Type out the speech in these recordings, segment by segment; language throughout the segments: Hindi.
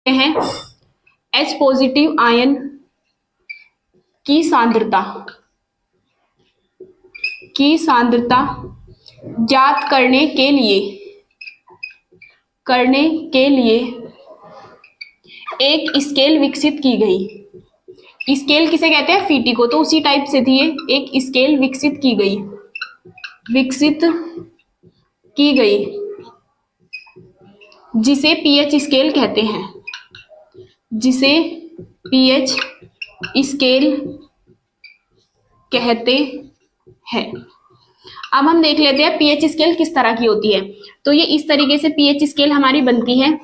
हैं H पॉजिटिव आयन की सांद्रता ज्ञात करने के लिए एक स्केल विकसित की गई। स्केल किसे कहते हैं? फीटी को। तो उसी टाइप से थी ये, एक स्केल विकसित की गई जिसे पीएच स्केल कहते हैं, जिसे पीएच स्केल कहते हैं। अब हम देख लेते हैं पीएच स्केल किस तरह की होती है। तो ये इस तरीके से पीएच स्केल हमारी बनती है।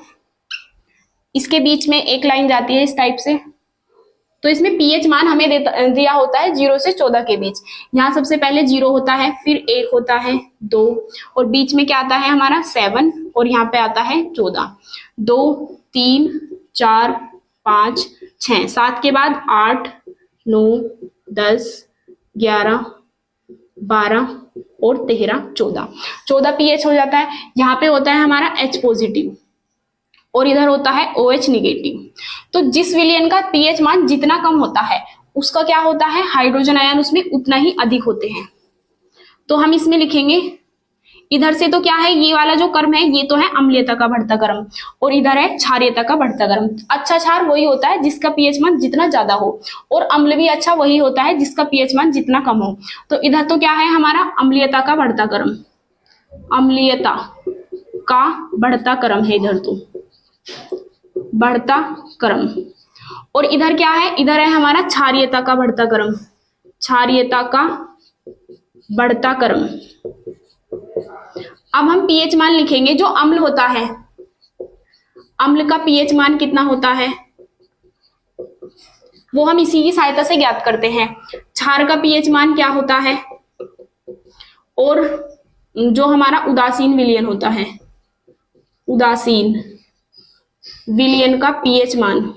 इसके बीच में एक लाइन जाती है इस टाइप से। तो इसमें पीएच मान हमें दिया होता है 0 से 14 के बीच। यहाँ सबसे पहले 0 होता है, फिर 1 होता है, 2 और बीच में क्या आता है हमारा 7 और यहाँ पे आता है 14। 2 3 4 5 6 7 के बाद 8 9 10 11 12 और 13 14 पीएच हो जाता है। यहाँ पे होता है हमारा H पॉजिटिव और इधर होता है OH निगेटिव। तो जिस विलयन का पीएच मान जितना कम होता है उसका क्या होता है, हाइड्रोजन आयन उसमें उतना ही अधिक होते हैं। तो हम इसमें लिखेंगे, इधर से तो क्या है, ये वाला जो क्रम है ये तो है अम्लीयता का बढ़ता क्रम और इधर है क्षारीयता का बढ़ता क्रम। अच्छा क्षार वही होता है जिसका पीएच मान जितना ज्यादा हो और अम्ल भी अच्छा वही होता है जिसका पीएच मान जितना कम हो। तो इधर तो क्या है हमारा अम्लीयता का बढ़ता क्रम, अम्लीयता का बढ़ता क्रम है इधर तो बढ़ता क्रम। और इधर क्या है, इधर है हमारा क्षारीयता का बढ़ता क्रम, क्षारीयता का बढ़ता क्रम। अब हम पीएच मान लिखेंगे। जो अम्ल होता है, अम्ल का पीएच मान कितना होता है वो हम इसी की सहायता से ज्ञात करते हैं। क्षार का पीएच मान क्या होता है और जो हमारा उदासीन विलयन होता है, उदासीन विलयन का पीएच मान।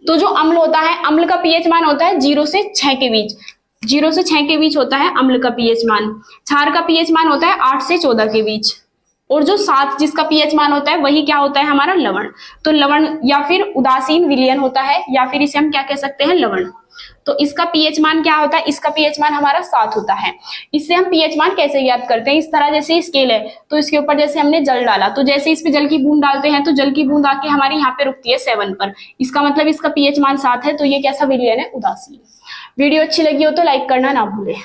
तो जो अम्ल होता है, अम्ल का पीएच मान होता है 0 से 6 के बीच, 0 से 6 के बीच होता है अम्ल का पीएच मान। क्षार का पीएच मान होता है 8 से 14 के बीच और जो 7 जिसका पीएच मान होता है वही क्या होता है हमारा लवण। तो लवण या फिर उदासीन विलयन होता है या फिर इसे हम क्या कह सकते हैं, लवण। तो इसका पीएच मान क्या होता है, इसका पीएच मान हमारा 7 होता है। इससे हम पीएच मान कैसे ज्ञात करते हैं, इस तरह जैसे स्केल है तो इसके ऊपर जैसे हमने जल डाला तो जैसे इस पे जल की बूंद डालते हैं तो जल की बूंद आके हमारे यहाँ पे रुकती है 7 पर, इसका मतलब इसका पीएच मान 7 है। तो ये कैसा विलयन है, उदासीन। वीडियो अच्छी लगी हो तो लाइक करना ना भूलें।